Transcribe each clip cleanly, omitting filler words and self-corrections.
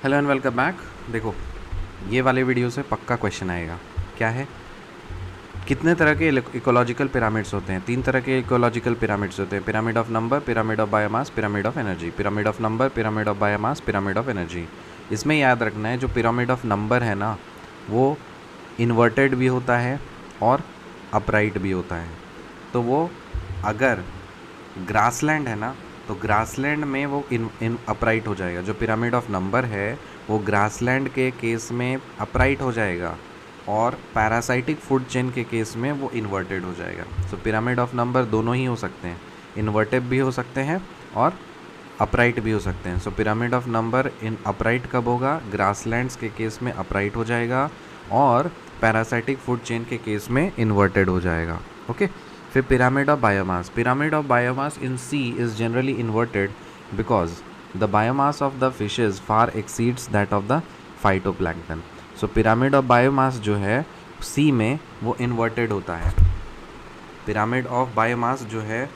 Hello and welcome back. देखो, ये वाले वीडियो से पक्का क्वेश्चन आएगा। क्या है? कितने तरह के इकोलॉजिकल पिरामिड्स होते हैं? 3 तरह के इकोलॉजिकल पिरामिड्स होते हैं। Pyramid of number, pyramid of biomass, pyramid of energy. Pyramid of number, pyramid of biomass, pyramid of energy. इसमें याद रखना है, जो पिरामिड ऑफ नंबर है ना, वो इन्वर्टेड भी होता है और अपराइट भी होता है। तो वो अगर ग्रासलैंड है ना, तो ग्रासलैंड में वो इन अपराइट हो जाएगा। जो पिरामिड ऑफ नंबर है वो ग्रासलैंड के केस में अपराइट हो जाएगा और पैरासाइटिक फूड चेन के केस में वो इन्वर्टेड हो जाएगा। सो पिरामिड ऑफ नंबर दोनों ही हो सकते हैं, इन्वर्टेड भी हो सकते हैं और अपराइट भी हो सकते हैं। So pyramid of number in upright कब होगा? ग्रासलैंड्स के केस में अपराइट हो जाएगा और पैरासाइटिक फूड चेन के केस में इन्वर्टेड हो जाएगा। ओके। फिर pyramid of biomass. Pyramid of biomass in sea is generally inverted because the biomass of the fishes far exceeds that of the phytoplankton. So pyramid of biomass जो है सी में वो inverted होता है। पिरामिड ऑफ बायोमास जो है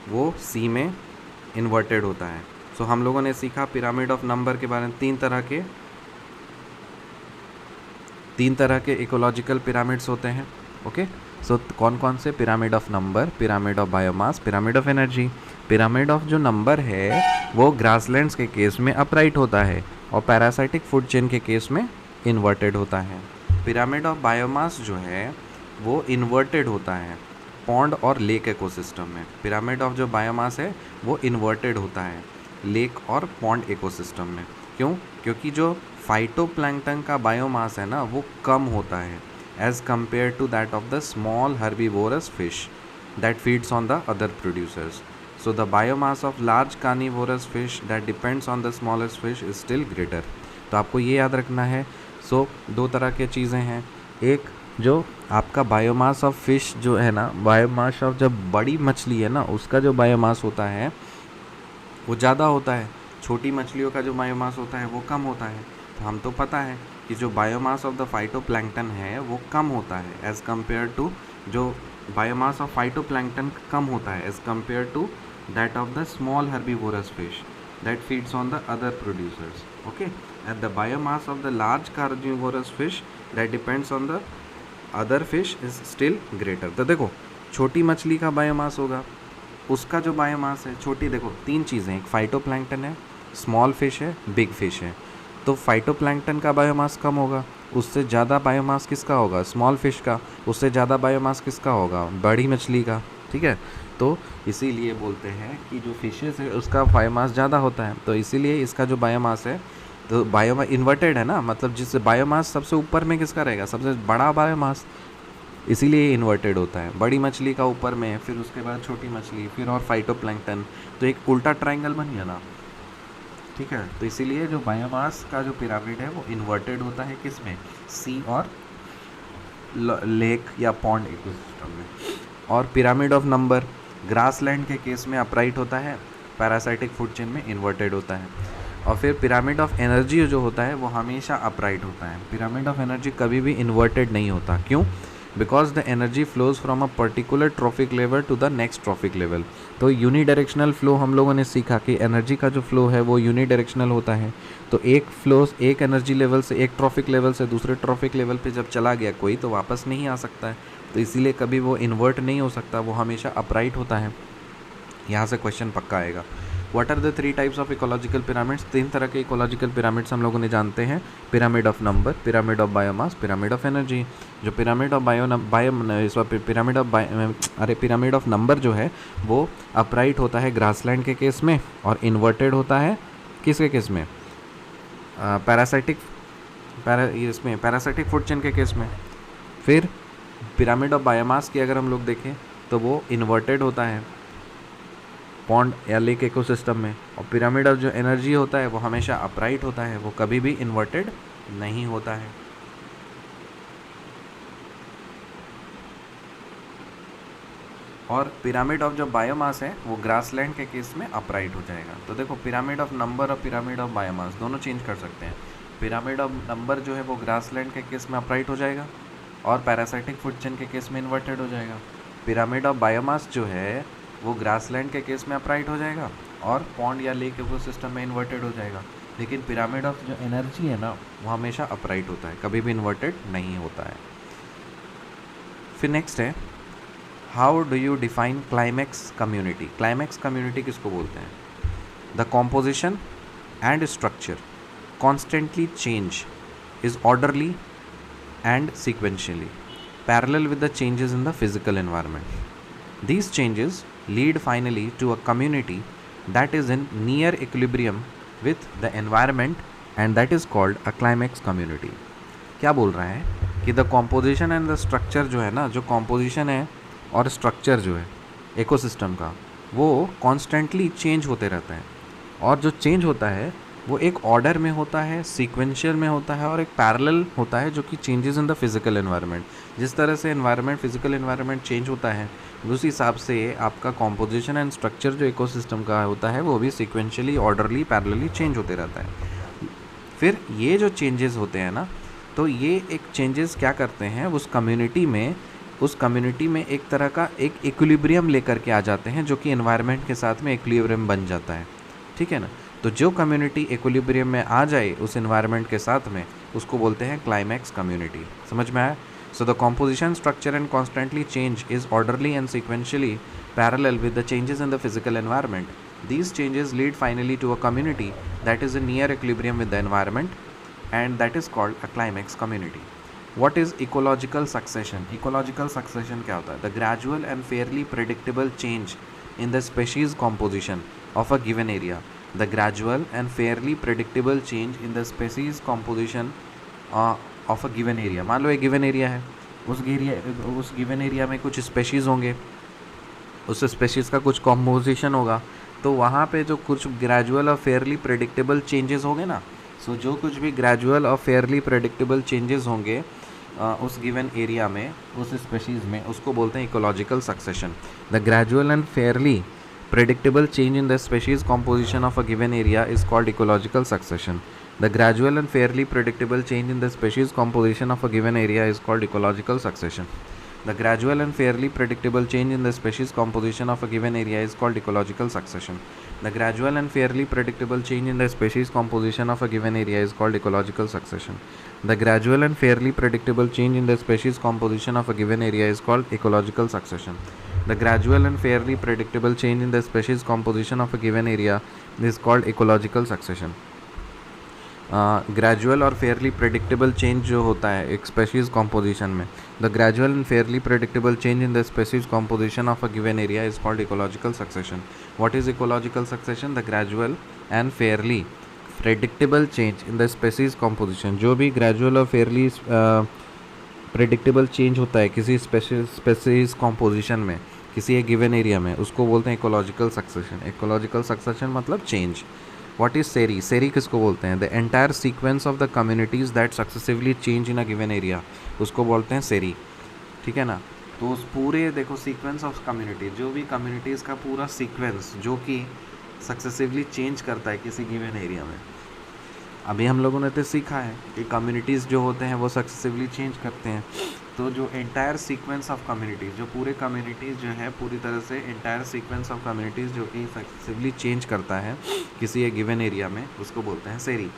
वो सी में इन्वर्टेड होता है। सो हम लोगों ने सीखा पिरामिड ऑफ नंबर के बारे में। तीन तरह के इकोलॉजिकल पिरामिड्स होते हैं। ओके। सो कौन कौन से? Pyramid of number, pyramid of biomass, pyramid of energy. Pyramid of जो नंबर है वो ग्रासलैंड्स के केस में अपराइट होता है और पैरासाइटिक फूड चेन के केस में इन्वर्टेड होता है। पिरामिड ऑफ बायोमास जो है वो इन्वर्टेड होता है पॉन्ड और लेक इकोसिस्टम में। पिरामिड ऑफ जो बायोमास है वो इन्वर्टेड होता है लेक और पॉन्ड इकोसिस्टम में। क्यों? क्योंकि जो फाइटोप्लैंक्टन का बायोमास है ना वो कम होता है as compared to that of the small herbivorous fish that feeds on the other producers. So the biomass of large carnivorous fish that depends on the smallest fish is still greater. तो आपको ये याद रखना है। सो दो तरह के चीज़ें हैं। एक जो आपका बायोमास ऑफ फिश जो है ना, बायोमास ऑफ जब बड़ी मछली है ना उसका जो बायोमास होता है वो ज़्यादा होता है, छोटी मछलियों का जो बायोमास होता है वो कम होता है। तो हम तो पता है कि जो बायोमास ऑफ द फाइटोप्लैंक्टन है वो कम होता है एज़ कम्पेयर टू जो बायोमास ऑफ फाइटोप्लैंक्टन कम होता है as compare to that of the small herbivorous fish that feeds on the other producers. Okay. And the biomass of the large carnivorous fish that depends on the other fish is still greater. तो देखो, छोटी मछली का biomass होगा, उसका जो biomass है छोटी, देखो 3 चीज़ें, एक फाइटोप्लैंक्टन है, स्मॉल फिश है, बिग फिश है। तो फाइटोप्लैंक्टन का बायोमास कम होगा, उससे ज़्यादा बायोमास किसका होगा? स्मॉल फिश का। उससे ज़्यादा बायोमास किसका होगा? बड़ी मछली का। ठीक है। तो इसीलिए बोलते हैं कि जो फिशेस है उसका बायोमास ज़्यादा होता है, तो इसीलिए इसका जो बायोमास है तो बायोमास इन्वर्टेड है ना, मतलब जिससे बायोमास सबसे ऊपर में किसका रहेगा? सबसे बड़ा बायोमास, इसीलिए इन्वर्टेड होता है। बड़ी मछली का ऊपर में, फिर उसके बाद छोटी मछली, फिर और फाइटोप्लैंक्टन। तो एक उल्टा ट्रायंगल बन गया ना। ठीक है। तो इसीलिए जो बायोमास का जो पिरामिड है वो इन्वर्टेड होता है किस में? सी और लेक या पॉन्ड इकोसिस्टम में। और पिरामिड ऑफ नंबर ग्रासलैंड के केस में अपराइट होता है, पैरासाइटिक फूड चेन में इन्वर्टेड होता है। और फिर पिरामिड ऑफ एनर्जी जो होता है वो हमेशा अपराइट होता है। पिरामिड ऑफ एनर्जी कभी भी इन्वर्टेड नहीं होता। क्यों? Because the energy flows from a particular trophic level to the next trophic level. तो यूनिडायरेक्शनल फ्लो हम लोगों ने सीखा कि एनर्जी का जो फ्लो है वो यूनिडायरेक्शनल होता है। तो एक एनर्जी लेवल से, एक ट्रॉफिक लेवल से दूसरे ट्रॉफिक लेवल पे जब चला गया कोई, तो वापस नहीं आ सकता है। तो इसीलिए कभी वो इन्वर्ट नहीं हो सकता, वो हमेशा अपराइट होता है। यहाँ से क्वेश्चन पक्का आएगा। What are the 3 types of ecological pyramids? 3 तरह के इकोलॉजिकल पिरामिड्स हम लोगों ने जानते हैं। Pyramid of number, pyramid of biomass, pyramid of energy. जो पिरामिड ऑफ नंबर जो है वो अपराइट होता है ग्रासलैंड के केस में और इन्वर्टेड होता है किसके केस में? पैरासाइटिक फूड चेन के केस में। फिर पिरामिड ऑफ बायोमास की अगर हम लोग देखें तो वो इन्वर्टेड होता है पॉन्ड या लेक इकोसिस्टम में। और पिरामिड ऑफ जो एनर्जी होता है वो हमेशा अपराइट होता है, वो कभी भी इन्वर्टेड नहीं होता है। और पिरामिड ऑफ जो बायोमास है वो ग्रासलैंड के केस में अपराइट हो जाएगा। तो देखो, पिरामिड ऑफ नंबर और पिरामिड ऑफ बायोमास दोनों चेंज कर सकते हैं। पिरामिड ऑफ नंबर जो है वो ग्रासलैंड के केस में अपराइट हो जाएगा और पैरासाइटिक फूड चेन के केस में इन्वर्टेड हो जाएगा। पिरामिड ऑफ बायोमास जो है वो ग्रासलैंड के केस में अपराइट हो जाएगा और पॉन्ड या लेक इकोसिस्टम में इन्वर्टेड हो जाएगा। लेकिन पिरामिड ऑफ जो एनर्जी है ना वो हमेशा अपराइट होता है, कभी भी इन्वर्टेड नहीं होता है। फिर नेक्स्ट है, how do you define climax community. Climax community किसको बोलते हैं? The composition and structure constantly change, is orderly and sequentially, parallel with the changes in the physical environment. These changes lead finally to a community that is in near equilibrium with the environment, and that is called a climax community. क्या बोल रहा है कि the composition and the structure जो है ना, जो composition है और स्ट्रक्चर जो है इकोसिस्टम का, वो कॉन्स्टेंटली चेंज होते रहता है, और जो चेंज होता है वो एक ऑर्डर में होता है, सीक्वेंशियल में होता है, और एक पैरेलल होता है, जो कि changes in the physical environment. जिस तरह से एनवायरनमेंट, फिजिकल एनवायरनमेंट चेंज होता है, उस हिसाब से आपका कॉम्पोजिशन एंड स्ट्रक्चर जो इकोसिस्टम का होता है वो भी सीक्वेंशियली, ऑर्डरली, पैरेलली चेंज होते रहता है। फिर ये जो चेंजेस होते हैं ना, तो ये एक चेंजेस क्या करते हैं उस कम्युनिटी में एक तरह का एक इक्विलिब्रियम लेकर के आ जाते हैं, जो कि एनवायरनमेंट के साथ में इक्विलिब्रियम बन जाता है। ठीक है ना? तो जो कम्युनिटी इक्विलिब्रियम में आ जाए उस एनवायरनमेंट के साथ में, उसको बोलते हैं क्लाइमैक्स कम्युनिटी। समझ में आया? So the composition, structure and constantly change is orderly and sequentially parallel with the changes in the physical environment. These changes lead finally to a community that is in near equilibrium with the environment, and that is called a climax community. What is ecological succession? Ecological succession क्या होता है? The gradual and fairly predictable change in the species composition of a given area. The gradual and fairly predictable change in the species composition of a given area. मान लो एक given area है, उस given area में कुछ species होंगे, उस species का कुछ कॉम्पोजिशन होगा, तो वहाँ पे जो कुछ ग्रेजुअल और फेयरली प्रेडिक्टेबल चेंजेस होंगे ना, सो जो कुछ भी ग्रेजुअल और फेयरली प्रेडिक्टेबल चेंजेस होंगे उस गिवन एरिया में, उस स्पेशीज़ में, उसको बोलते हैं ecological succession. The gradual and Fairlie predictable change in the species composition of a given area is called ecological succession. The gradual and fairly predictable change in the species composition of a given area is called ecological succession. The gradual and fairly predictable change in the species composition of a given area is called ecological succession. The gradual and fairly predictable change in the species composition of a given area is called ecological succession. The gradual and fairly predictable change in the species composition of a given area is called ecological succession. The gradual and fairly predictable change in the species composition of a given area is called ecological succession. Gradual और Fairlie predictable change जो होता है एक species composition में, the gradual and Fairlie predictable change in the species composition of a given area is called ecological succession. What is ecological succession? The gradual and Fairlie predictable change in the species composition. जो भी gradual और Fairlie predictable change होता है किसी species composition में, किसी एक given area में, उसको बोलते हैं इकोलॉजिकल सक्सेशन. इकोलॉजिकल सक्सेशन मतलब change. What is SERI? SERI किसको बोलते हैं? The entire sequence of the communities that successively change in a given area, उसको बोलते हैं SERI. ठीक है ना? तो उस पूरे देखो सीक्वेंस ऑफ कम्युनिटी, जो भी कम्युनिटीज़ का पूरा सीक्वेंस जो कि सक्सेसिवली चेंज करता है किसी गिवन एरिया में. अभी हम लोगों ने तो सीखा है कि कम्युनिटीज़ जो होते हैं वो सक्सेसिवली चेंज करते हैं. तो जो एंटायर सीक्वेंस ऑफ कम्युनिटीज़, जो पूरे कम्युनिटीज़ जो है पूरी तरह से एंटायर सीक्वेंस ऑफ कम्युनिटीज़ जो कि सक्सेसिवली चेंज करता है किसी एक गिवन एरिया में, उसको बोलते हैं sere.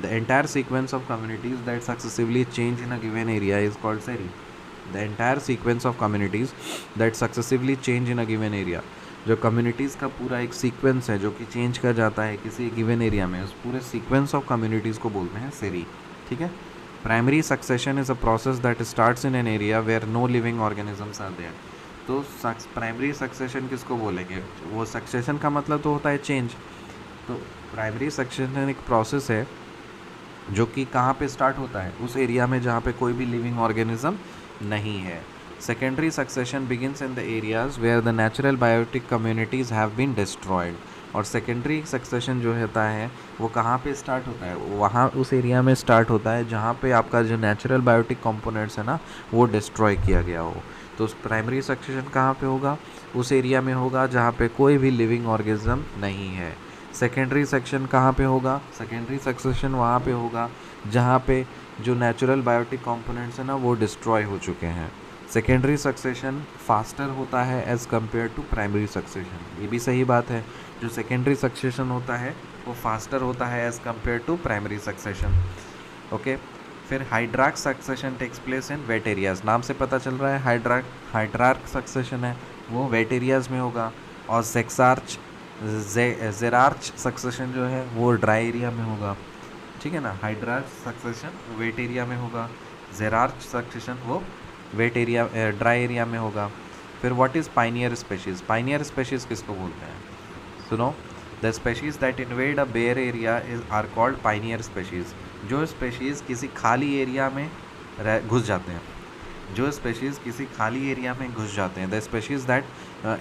The entire sequence of communities that successively change in a given area is called sere. The entire sequence of communities that successively change in a given area, जो communities का पूरा एक sequence है जो कि चेंज कर जाता है किसी गिवन एरिया में, उस पूरे सीक्वेंस ऑफ कम्युनिटीज़ को बोलते हैं सेरी. ठीक है? Primary succession is a process that starts in an area where no living organisms are there. तो प्राइमरी सक्सेशन किसको बोलेंगे? वो सक्सेशन का मतलब तो होता है चेंज. तो प्राइमरी सक्सेशन एक प्रोसेस है जो कि कहाँ पे स्टार्ट होता है? उस एरिया में जहाँ पे कोई भी लिविंग ऑर्गेनिज्म नहीं है. Secondary succession begins in the areas where the natural biotic communities have been destroyed. और सेकेंडरी सक्सेशन जो होता है वो कहाँ पे स्टार्ट होता है? वहाँ उस एरिया में स्टार्ट होता है जहाँ पे आपका जो नेचुरल बायोटिक कंपोनेंट्स है ना वो डिस्ट्रॉय किया गया हो. तो प्राइमरी सक्सेशन कहाँ पे होगा? उस एरिया में होगा जहाँ पे कोई भी लिविंग ऑर्गेनिज्म नहीं है. सेकेंडरी सेक्शन कहाँ पे होगा? सेकेंडरी सक्सेशन वहाँ पे होगा जहाँ पे जो नेचुरल बायोटिक कंपोनेंट्स है ना वो डिस्ट्रॉय हो चुके हैं. सेकेंडरी सक्सेशन फास्टर होता है as compare to primary succession. ये भी सही बात है. जो सेकेंडरी सक्सेशन होता है वो फास्टर होता है as compare to primary succession. Okay, फिर hydrarch succession takes place in wet areas, नाम से पता चल रहा है हाइड्रार्क सक्सेशन है वो वेट एरियाज में होगा, और जेरार्च सक्सेशन जो है वो ड्राई एरिया में होगा, ठीक है ना। हाइड्रार्क सक्सेशन वेट एरिया में होगा, जेरार्च सक्सेशन वो वेट एरिया ड्राई एरिया में होगा। फिर what is pioneer species, pioneer species किसको बोलते हैं, सुनो, the species that invade a bare area is are called pioneer species, जो स्पेशीज़ किसी खाली एरिया में घुस जाते हैं, जो स्पेशीज़ किसी खाली एरिया में घुस जाते हैं, the species that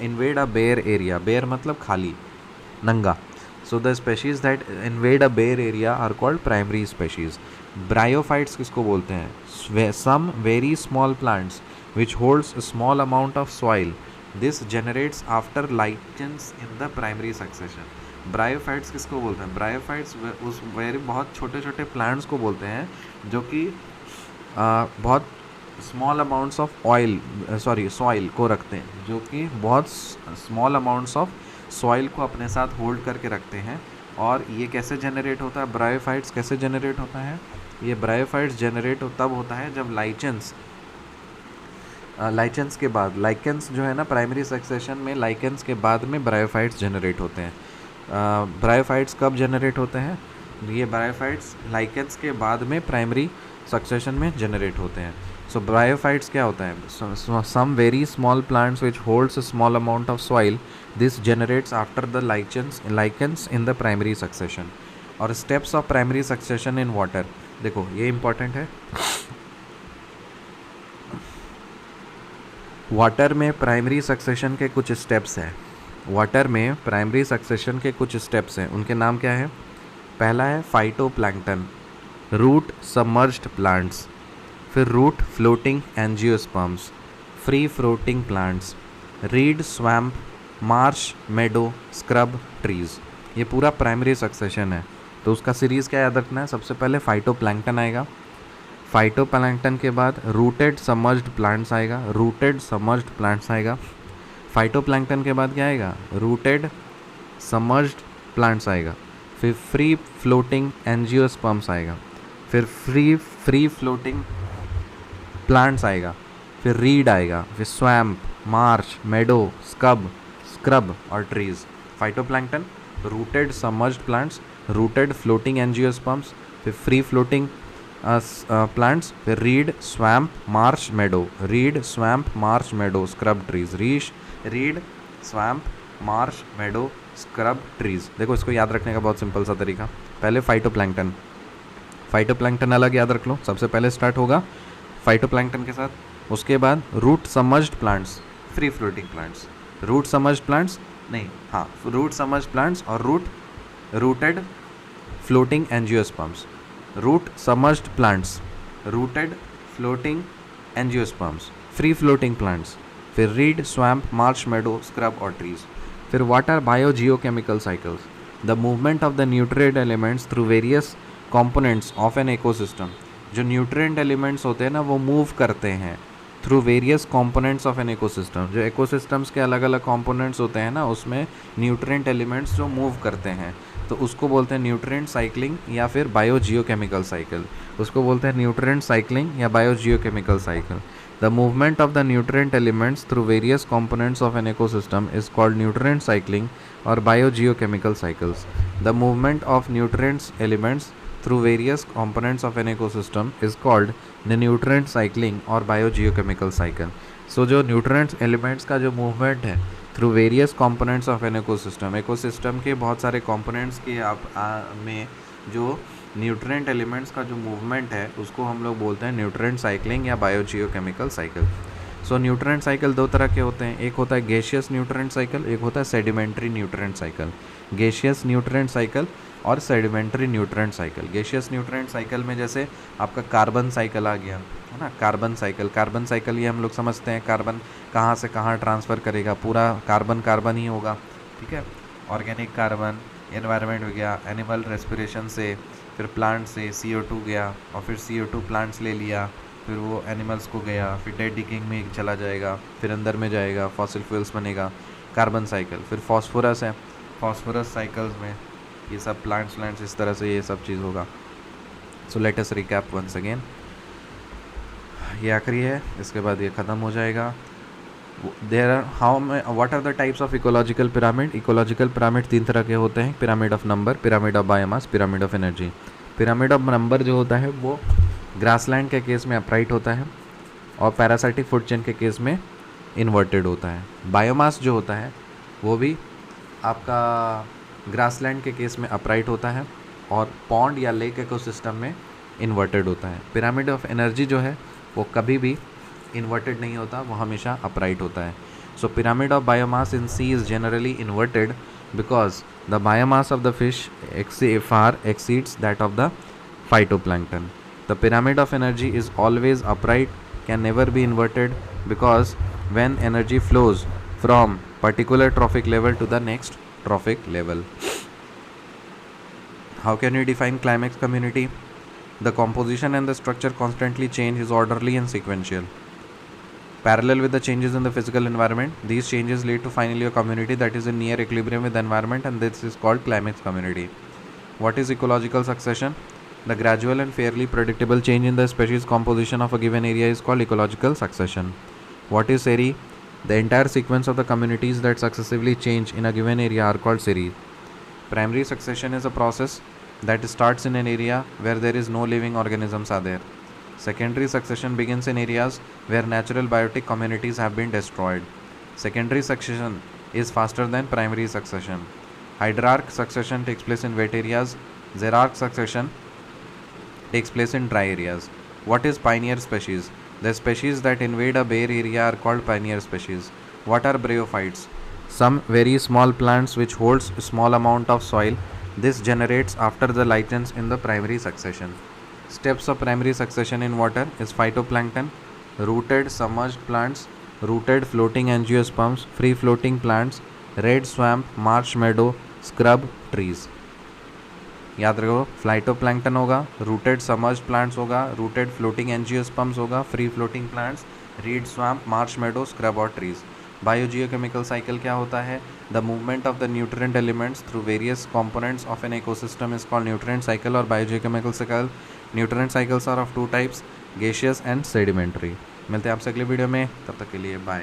invade a bare area, bare मतलब खाली, नंगा, so the species that invade a bare area are called primary species. Bryophytes किसको बोलते हैं, some very small plants which holds small amount of soil, this generates after lichens in the primary succession. Bryophytes किसको बोलते हैं, bryophytes उस very बहुत छोटे छोटे प्लांट्स को बोलते हैं जो कि बहुत स्मॉल अमाउंट्स ऑफ सॉइल को रखते हैं, जो कि बहुत स्मॉल अमाउंट्स ऑफ सॉइल को अपने साथ होल्ड करके रखते हैं। और ये कैसे जनरेट होता है, ब्रायोफाइट्स कैसे जनरेट होता है, ये ब्रायोफाइट्स जनरेट तब होता है जब लाइचेंस के बाद, लाइकेंस जो है ना प्राइमरी सक्सेशन में, लाइकेंस के बाद में ब्रायोफाइट्स जनरेट होते हैं। ब्रायोफाइट्स कब जनरेट होते हैं, ये ब्रायोफाइट्स लाइकेंस के बाद में प्राइमरी सक्सेशन में जनरेट होते हैं। सो ब्रायोफाइट्स क्या होता है, some very small plants which holds a small amount of soil, this generates after the lichens in the primary succession. और steps of primary succession in water, देखो ये इंपॉर्टेंट है, वाटर में प्राइमरी सक्सेशन के कुछ स्टेप्स हैं, water में primary succession के कुछ स्टेप्स हैं, उनके नाम क्या है, पहला है फाइटोप्लैंक्टन, रूट सबमर्ज्ड प्लांट्स, फिर root floating angiosperms, free floating plants, reed swamp, marsh meadow scrub trees, ये पूरा प्राइमरी सक्सेशन है। तो उसका सीरीज़ क्या याद रखना है, सबसे पहले फाइटोप्लैंक्टन आएगा, फाइटोप्लैंक्टन के बाद रूटेड सबमर्ज्ड प्लांट्स आएगा, रूटेड सबमर्ज्ड प्लांट्स आएगा, फाइटोप्लैंक्टन के बाद क्या आएगा, रूटेड सबमर्ज्ड प्लांट्स आएगा, फिर फ्री फ्लोटिंग एंजियोस्पर्म्स आएगा, फिर फ्री फ्लोटिंग प्लांट्स आएगा, फिर रीड आएगा, फिर स्वैम्प, मार्श, मेडो, स्क्रब और trees. Phytoplankton, rooted submerged plants, rooted floating angiosperms, फिर फ्री फ्लोटिंग प्लांट्स, फिर reed swamp marsh meadow, reed swamp marsh meadow scrub trees, reed swamp marsh meadow scrub trees. देखो इसको याद रखने का बहुत simple सा तरीका, पहले फाइटोप्लैंक्टन अलग याद रख लो, सबसे पहले स्टार्ट होगा फाइटोप्लैंक्टन के साथ, उसके बाद root submerged plants, free floating plants, root submerged plants नहीं, हाँ रूट सबमर्ज्ड प्लांट्स और rooted floating angiosperms, root submerged plants, rooted floating angiosperms, free floating plants, फिर reed swamp marsh meadow scrub और ट्रीज। फिर what are biogeochemical cycles, the movement of the nutrient elements through various components of an ecosystem, जो nutrient elements होते हैं ना वो move करते हैं through various components of an ecosystem, जो इकोसिस्टम्स के अलग अलग कंपोनेंट्स होते हैं ना उसमें न्यूट्रिएंट एलिमेंट्स जो मूव करते हैं, तो उसको बोलते हैं न्यूट्रिएंट साइक्लिंग या फिर बायोजियोकेमिकल साइकिल, उसको बोलते हैं न्यूट्रिएंट साइक्लिंग या biogeochemical cycle. The movement of the nutrient elements through various components of an ecosystem is called nutrient cycling और biogeochemical cycles. The movement of nutrients elements through various components of an ecosystem is called the nutrient cycling और biogeochemical cycle। So जो nutrient elements का जो movement है through various components of an ecosystem, ecosystem के बहुत सारे components के में जो nutrient elements का जो movement है उसको हम लोग बोलते हैं nutrient cycling या biogeochemical cycle। So nutrient cycle दो तरह के होते हैं, एक होता है gaseous nutrient cycle, एक होता है sedimentary nutrient cycle। gaseous nutrient cycle और sedimentary nutrient cycle. Gaseous nutrient cycle में जैसे आपका कार्बन साइकिल आ गया है ना, कार्बन साइकिल ये हम लोग समझते हैं, कार्बन कहाँ से कहाँ ट्रांसफ़र करेगा, पूरा कार्बन ही होगा, ठीक है। ऑर्गेनिक कार्बन एनवायरनमेंट हो गया, एनिमल रेस्पिरेशन से, फिर प्लांट से CO2 गया और फिर CO2 प्लांट्स ले लिया, फिर वो एनिमल्स को गया, फिर डेड डिकिंग में चला जाएगा, फिर अंदर में जाएगा, फॉसिल फ्यूल्स बनेगा, कार्बन साइकिल। फिर फॉस्फोरस है, फॉस्फोरस साइकिल्स में ये सब प्लांट्स इस तरह से ये सब चीज़ होगा. So let us recap once again. ये आखिरी है, इसके बाद ये ख़त्म हो जाएगा. There are what are the types of ecological pyramid. Ecological pyramid 3 तरह के होते हैं. Pyramid of number, pyramid of biomass, pyramid of energy. Pyramid of number जो होता है वो ग्रासलैंड के केस में अपराइट होता है और पैरासाइटिक फूड चेन के केस में इन्वर्टेड होता है. बायोमास जो होता है वो भी आपका ग्रासलैंड के केस में अपराइट होता है और पॉन्ड या लेक इकोसिस्टम में इन्वर्टेड होता है. पिरामिड ऑफ एनर्जी जो है वो कभी भी इन्वर्टेड नहीं होता, वो हमेशा अपराइट होता है. So pyramid of biomass in sea is generally inverted because the biomass of the fish far exceeds that of the phytoplankton. The pyramid of energy is always upright, can never be inverted because when energy flows from particular trophic level to the next trophic level. How can you define climax community? The composition and the structure constantly change, is orderly and sequential. Parallel with the changes in the physical environment, these changes lead to finally a community that is in near equilibrium with the environment, and this is called climax community. What is ecological succession? The gradual and fairly predictable change in the species composition of a given area is called ecological succession. What is series? The entire sequence of the communities that successively change in a given area are called series. Primary succession is a process that starts in an area where there is no living organisms are there. Secondary succession begins in areas where natural biotic communities have been destroyed. Secondary succession is faster than primary succession. Hydrarch succession takes place in wet areas. Xerarch succession takes place in dry areas. What is pioneer species? The species that invade a bare area are called pioneer species. What are bryophytes? Some very small plants which holds small amount of soil. This generates after the lichens in the primary succession. Steps of primary succession in water is phytoplankton, rooted submerged plants, rooted floating angiosperms, free floating plants, red swamp, marsh meadow, scrub trees. याद रखो, phytoplankton होगा, rooted submerged plants होगा, rooted floating angiosperms होगा, free floating plants, reed swamp, marsh meadow, scrub और trees. Biogeochemical cycle क्या होता है? The movement of the nutrient elements through various components of an ecosystem is called nutrient cycle और biogeochemical cycle. Nutrient cycles are of 2 types, gaseous and sedimentary. मिलते हैं आपसे अगले video में, तब तक के लिए बाय.